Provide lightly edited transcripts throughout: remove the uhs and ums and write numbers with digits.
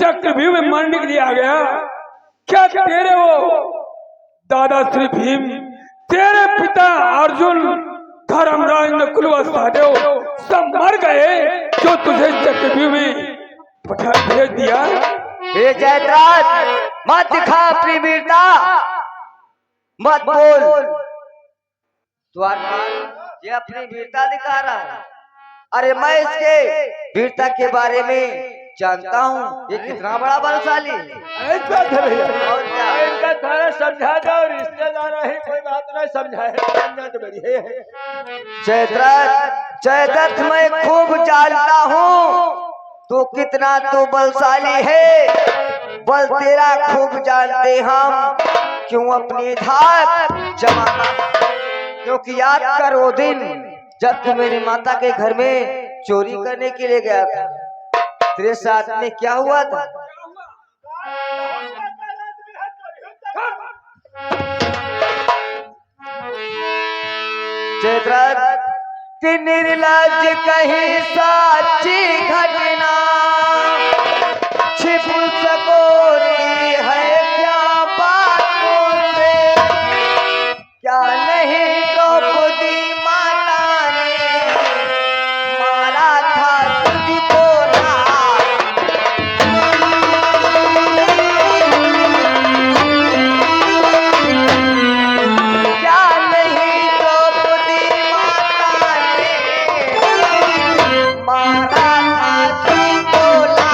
चक्रव्यूह में मरने के लिए आ गया। क्या तेरे वो दादा श्री भीम, तेरे पिता अर्जुन, धर्मराज, नकुल व सहदेव सब मर गए जो तुझे चक्रव्यूह में भेज दिया? हे जयद्रथ, मत दिखा अपनी वीरता, मत बोल। द्वारपाल, ये अपनी वीरता दिखा रहा है। अरे मैं इसके वीरता के बारे में जानता हूँ, ये कितना बड़ा बलशाली। ऐसा भैया, और क्या? इनका थारा समझा दो, रिश्तेदार है, कोई बात नहीं समझाए, समझा तो बड़ी है। जयद्रथ, जयद्रथ मैं खूब जानता हूँ तू कितना तू बलशाली है। बल तेरा खूब जानते हम, क्यों अपनी धाक जमाना। क्योंकि याद कर वो दिन जब तू मेरी माता के घर में चोरी करने के लिए गया था, तेरे साथ में क्या हुआ था? जयद्रथ, कि निर्लज कहीं साची घटना, छिप सकोती है क्या बातों से? क्या नहीं द्रौपदी माता ने मारा था तुझको ना? क्या नहीं द्रौपदी माता ने मारा था तुझको ना?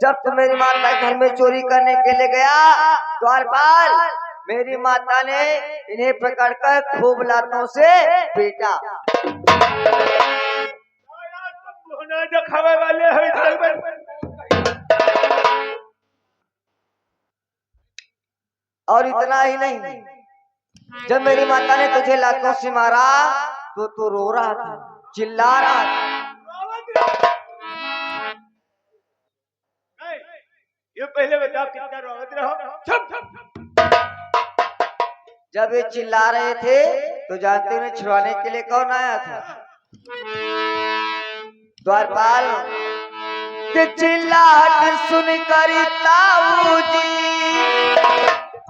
जब तू मेरी माता के घर में चोरी करने के लिए गया, द्वारपाल, मेरी माता ने इन्हें पकड़कर खूब लातों से पीटा। जो खावे वाले हैं, और इतना ही नहीं, जब मेरी माता ने तुझे लातों से मारा तो तू रो रहा था, चिल्ला रहा था। ये पहले बताओ कितना रोवत रहो। जब ये चिल्ला रहे थे तो जानते उन्हें छुड़ाने के लिए कौन आया था? द्वारपाल, कि चिल्लाहट सुनकर ताऊ जी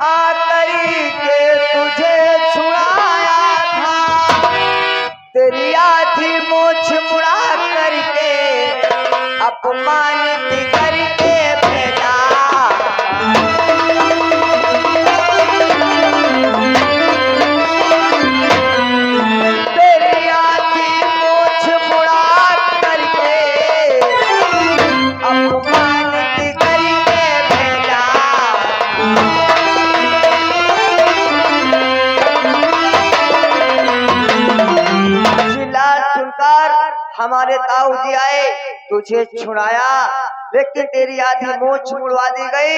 आकर के तुझे छुड़ाया था। तेरी आधी मोछ मुड़ा करके अपमानित करके भेजा। तेरी आधी मोछ मुड़ा करके अपमानित करके भेजा। चिल्लाहट सुनकर हमारे ताऊ जी आए, तुझे छुड़ाया, लेकिन तेरी आधी मोछ मुड़वा दी गई,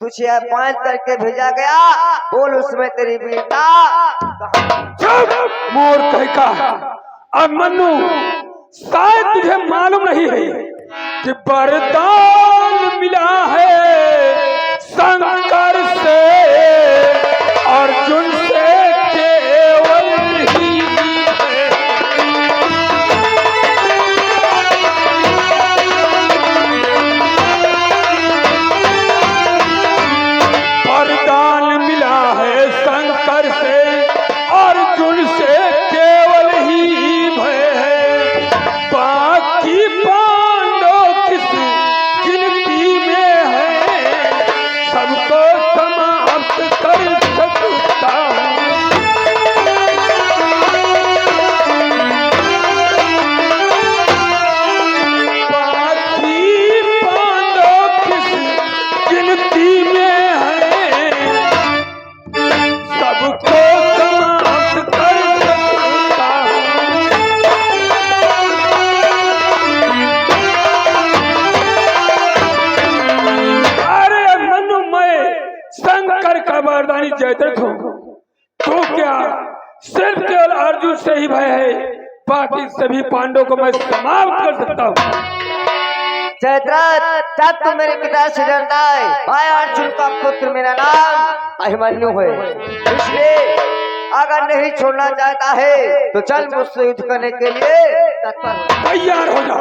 तुझे अपमान करके भेजा गया। बोल उसमें तेरी वीरता। चुप मोर कह का। अब मन्नू, शायद तुझे मालूम नहीं है कि वरदान मिला है शंकर से, अर्जुन से केवल ही है। वरदान मिला है शंकर से, अर्जुन से केवल ही भय है। बाकी पांडव किस गिनती में है, सबको समाप्त कर सकता हूँ। बाकी पांडव किस गिनती में है, सबको समाप्त कर सकता हूँ। अरे मनु, मैं शंकर का वरदानी जयद्रथ हूँ। तो क्या सिर्फ केवल अर्जुन से ही भय है, बाकी सभी पांडवों को मैं समाप्त कर सकता हूँ। जयद्रथ, जब तू मेरे पिता से डरता है, मैं अर्जुन का पुत्र, मेरा नाम अभिमन्यु है, इसलिए अगर नहीं छोड़ना चाहता है तो चल मुझसे युद्ध करने के लिए तत्पर हो। तैयार हो जा।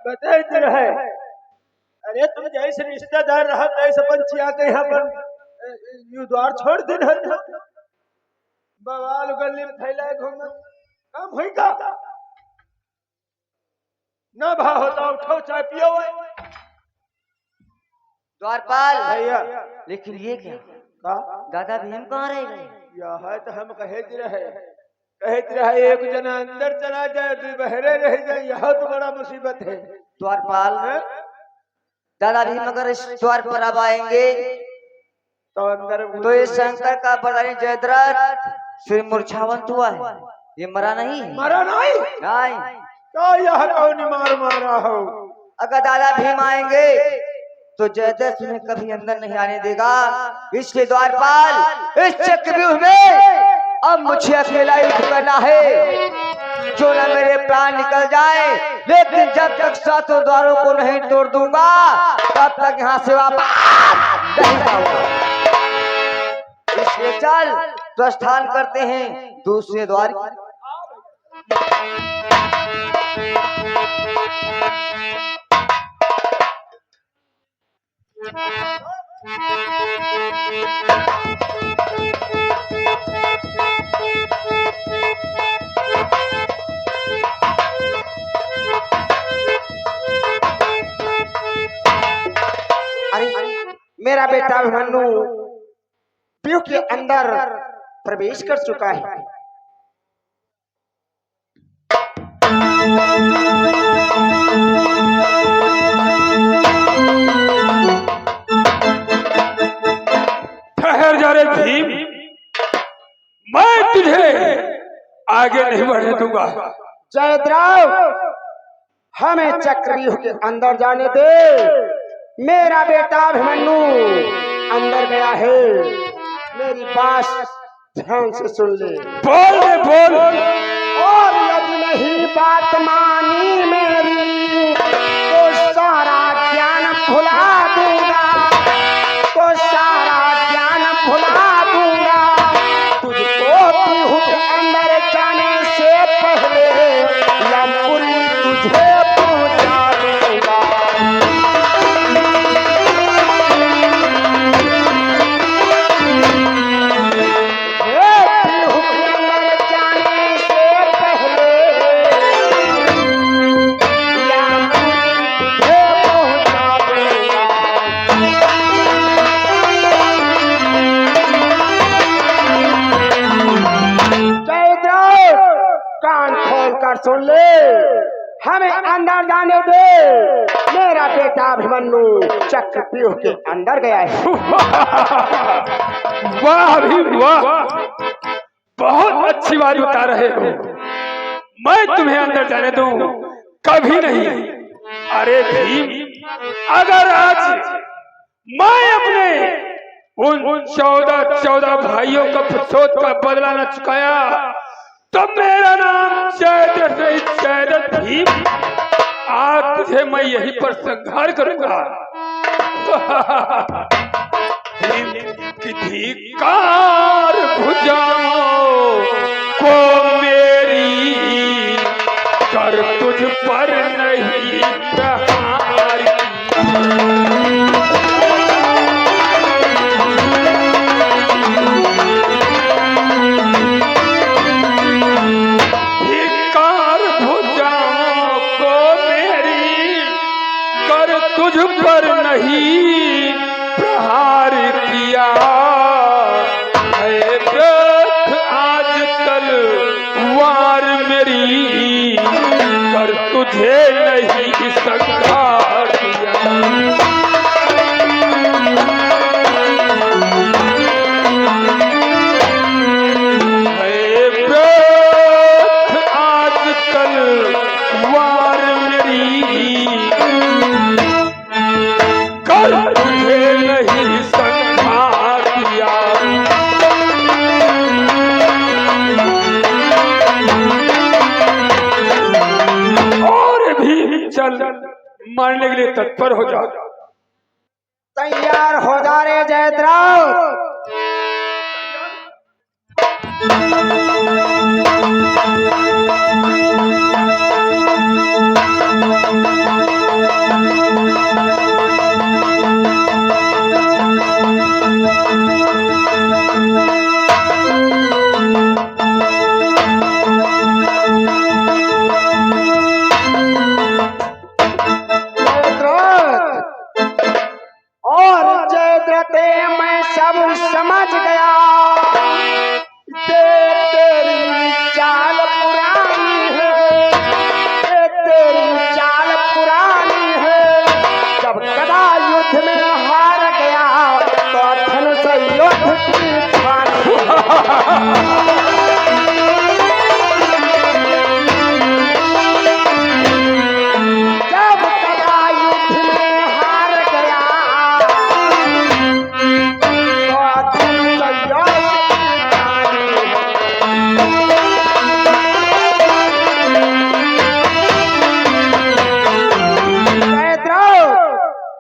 बताते रहे। अरे तुम जैसे रिश्तेदार रहा तैसे पंछी आके यहाँ पर यू द्वार छोड़ दिन बवाल गली में फैलाए घूम काम हुई का ना भा होता उठो चाय पियो द्वारपाल भैया। लेकिन ये क्या का दादा भीम कहाँ रह गए? यह है तो हम कहते रहे एक जना अंदर चला जाए दो बहरे रह जाए, यह तो बड़ा मुसीबत है। द्वारपाल दादा भीम अगर इस द्वार पर अब आएंगे तो अंदर तो ये शंकर का बड़ाई जयद्रथ फिर मूर्छावंत हुआ है, ये मरा नहीं है। मरा नहीं नहीं। तो यह कौन मारा हो। अगर दादा भीम आएंगे तो जयद्रथ उन्हें कभी अंदर नहीं आने देगा। इसके द्वारपाल इस चक्रव्यूह में अब मुझे अकेला युद्ध करना है, जो न मेरे प्राण निकल जाए, लेकिन जब तक सातों द्वारों को नहीं तोड़ दूंगा तब तक यहाँ से वापस नहीं जाऊंगा। इसलिए चल प्रस्थान करते हैं दूसरे द्वार। मेरा बेटा अभिमन्यु पीयू के अंदर प्रवेश कर चुका है। ठहर जा रे भीम, मैं तुझे आगे नहीं बढ़ने दूंगा। जयद्रथ हमें चक्रव्यूह के अंदर जाने दे। मेरा बेटा अभिमन्यु अंदर गया है, मेरी बात ध्यान से सुन ले। बोल रे बोल। और यदि नहीं बात मानी मेरी तो सारा ज्ञान भुला दूंगा, तो सारा ज्ञान भुला दूंगा। तुझको पीहू के अंदर जाने से पहले लंबुरी तुझे पहुंचा दूंगा। सुन ले, हमें अंदर जाने दे। मेरा बेटा अभिमन्यु चक्रव्यूह के अंदर गया है। वाह भी वाह, बहुत अच्छी बात बता रहे हो। मैं तुम्हें अंदर जाने दूं? कभी नहीं। अरे भीम, अगर आज मैं अपने उन 14 भाइयों का प्रतिशोध का बदला न चुकाया तो मेरा नाम जयद्रथ भीम। आज तुझे मैं यहीं पर संहार करूंगा। भीम की धिक्कार भुजाओं को मेरी, कर तुझ पर नहीं प्रहार। मुझ पर नहीं प्रहार किया है व्रत आजकल वार मेरी कर तुझे नहीं संघार दिया है व्रत आजकल वार मेरी कर तुझे नहीं संघार दिया और भी चल मारने के लिए तत्पर हो जा तैयार हो जा रे जयद्रथ। और जयद्रथे मैं सब समझ गया, तेरी चाल पुरानी है, तेरी चाल पुरानी है। जब गदा युद्ध में हार गया तो धनुष युद्ध की ठानी। जब गदा युद्ध में हार गया तो धनुष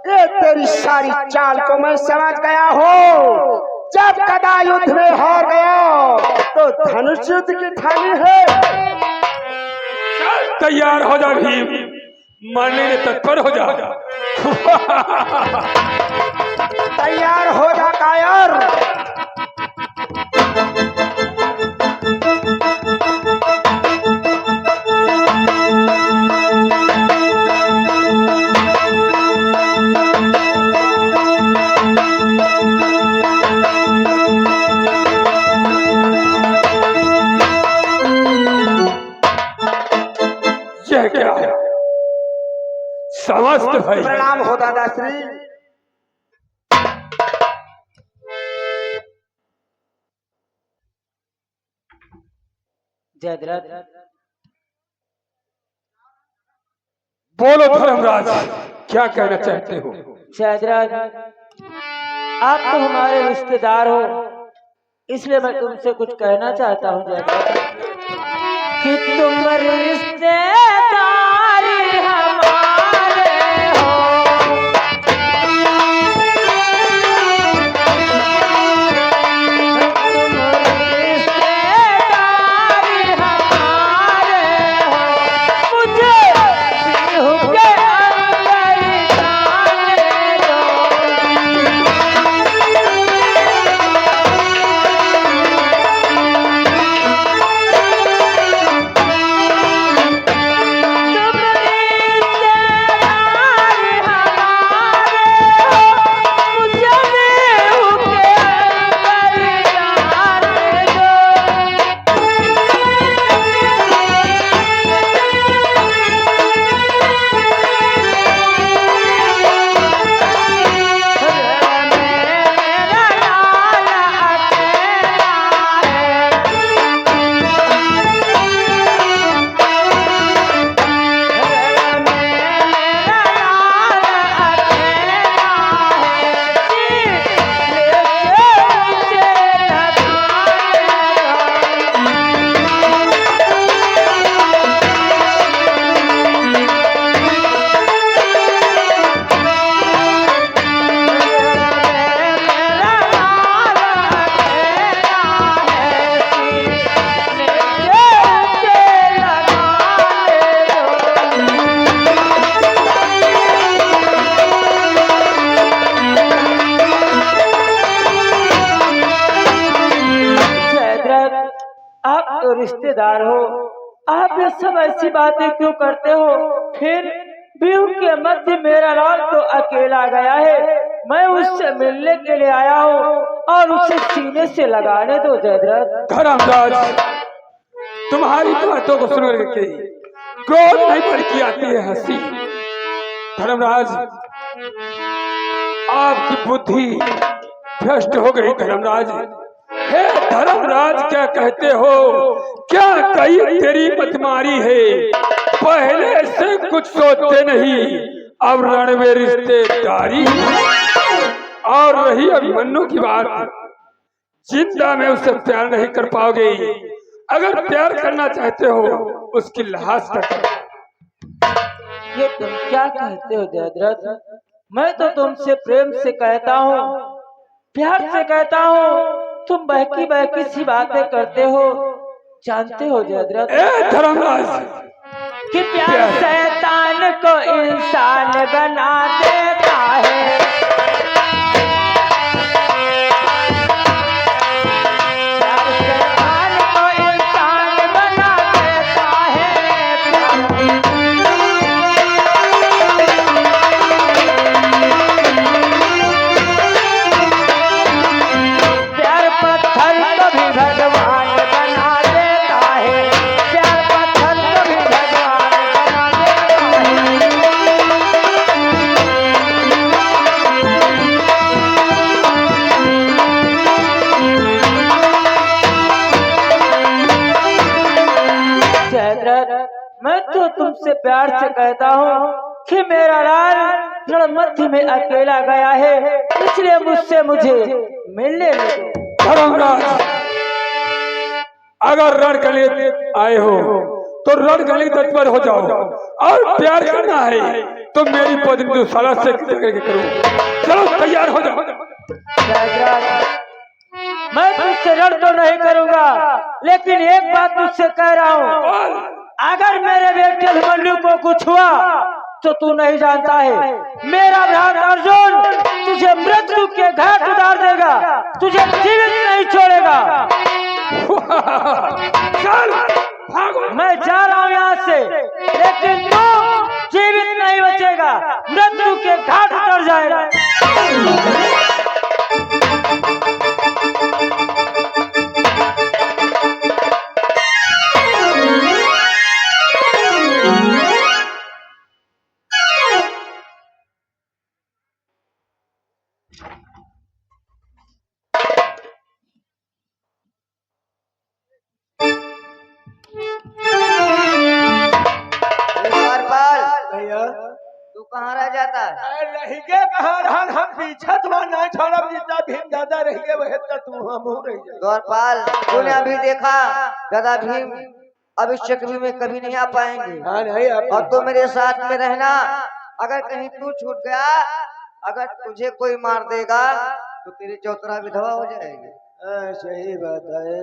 ये तेरी सारी चाल को मैं समझ गया हूँ। जब गदा युद्ध में हार गया तो धनुष युद्ध की ठानी है। तैयार हो जा भीम, मारने के तत्पर हो जा तैयार हो जा कायर। यह क्या है? समस्त भाई प्रणाम हो दादाश्री। जयद्रथ बोलो धर्मराज, क्या कहना चाहते हो? जयद्रथ, आप तो हमारे रिश्तेदार हो, इसलिए मैं तुमसे कुछ कहना चाहता हूँ जयद्रथ, कि तुम रिश्तेदार हमारे हो। तुम रिश्तेदार हमारे हो, मुझे बिहू के अंदर जाने दो। रिश्तेदार हो, आप ये सब ऐसी बातें क्यों करते हो? फिर बिहू के मध्य मेरा लाल तो अकेला गया है। मैं उससे मिलने के लिए आया हूँ और उसे सीने से लगाने दो जयद्रथ। धर्मराज, तुम्हारी बातों को सुन के क्रोध नहीं बल्कि आती है हंसी। धर्मराज, आपकी बुद्धि भ्रष्ट हो गई। धर्मराज, हे धर्मराज, क्या कहते हो? क्या कही तेरी मतमारी है? पहले से कुछ सोचते नहीं, अब रण में रिश्तेदारी। और रही अभिमन्यु की बात, जिंदा में उससे प्यार नहीं कर पाओगे। अगर प्यार करना चाहते हो उसकी लाश तक। ये तुम क्या कहते हो जयद्रथ? मैं तो तुमसे प्रेम से कहता हूँ, प्यार से कहता हूँ, तुम बहकी बहकी सी बातें करते हो। जानते हो जयद्रथ ए धर्मराज, कि प्यार शैतान को इंसान बना देता है। प्यार शैतान को इंसान बना देता है। प्यार पत्थर को भी भगवान बना देता है। प्यार पत्थर को भी भगवान बना देता है। जयद्रथ, मैं तो तुमसे प्यार से कहता हूँ कि मेरा लाल रणमध्य में अकेला गया है, इसलिए मुझसे मुझे मिलने दो। धर्मराज, अगर रणकली आए हो तो रणकली तत्पर हो जाओ। और प्यार करना है तो मेरी पत्नी दुशाला से करो। चलो तैयार हो जाओ। जयद्रथ, मैं तुझसे रण तो नहीं करूंगा, लेकिन एक बात तुझसे कह रहा हूँ, अगर मेरे बेटे अभिमन्यु को कुछ हुआ तो तू नहीं जानता है, मेरा भ्रात अर्जुन तुझे मृत्यु के घाट उतार देगा, तुझे जीवित नहीं छोड़ेगा। चल भागो। मैं जा रहा हूँ यहाँ से, लेकिन तू जीवित नहीं बचेगा, मृत्यु के घाट उतर जाएगा। द्वारपाल, भैया तू कहाँ रह जाता है? रहिगे कहाँ रहन, हम पीछे तुम्हारा नहीं छोड़ब। जितना भीम दादा रहिगे वह तू हम रह जाए। द्वारपाल, तूने अभी देखा दादा भीम अब इस चक्र में कभी नहीं आ पाएंगे। हाँ नहीं और तो मेरे साथ में रहना। अगर कहीं तू छूट गया, अगर तुझे कोई मार देगा तो तेरी चौतरा विधवा हो जाएगी। सही बात है,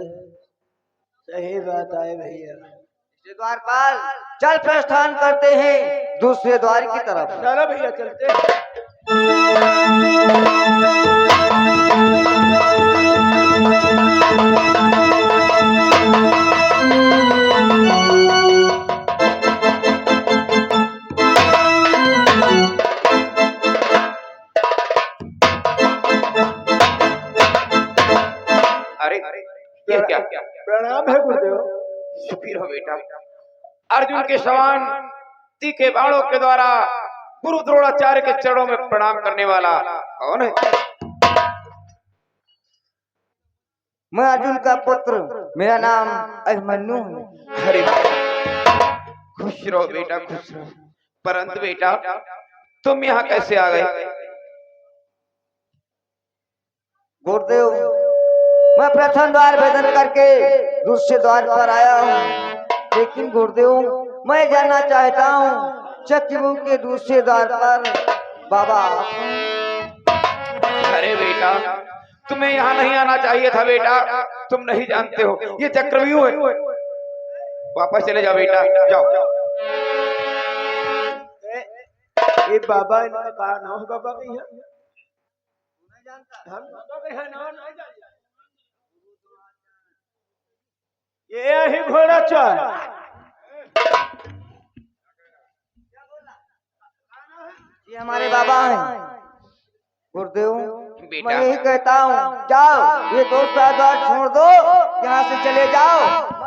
सही बात है भैया। इसलिए द्वारपाल, चल प्रस्थान करते हैं दूसरे द्वार की तरफ। चलो भैया चलते हैं। अरे ये क्या? प्रणाम है गुरुदेव। सुखी रहो बेटा। अर्जुन के समान तीखे बाणों के द्वारा गुरु द्रोणाचार्य के चरणों में प्रणाम करने वाला कौन है? मैं अर्जुन का पुत्र, मेरा नाम अभिमन्यु है। अरे खुश रहो बेटा, खुश रहो। परंतु बेटा तुम यहाँ कैसे आ गए? गुरुदेव, मैं प्रथम द्वार भेदन करके दूसरे द्वार पर आया हूँ, लेकिन गुरुदेव मैं जानना चाहता हूँ चक्रव्यूह के दूसरे द्वार पर बाबा। अरे बेटा तुम्हें यहाँ नहीं आना चाहिए था बेटा, तुम नहीं जानते हो ये चक्रव्यूह है। वापस चले जाओ बेटा, जाओ। ये बाबा इनका कहा ना हो बाबा कहीं हम बाबा कहीं ना नहीं जानते। ये ही घोड़ा चाल ये हमारे बाबा हैं गुरुदेव। बेटा। मैं यही कहता हूँ, जाओ ये दोस्त का द्वार छोड़ दो, यहाँ से चले जाओ।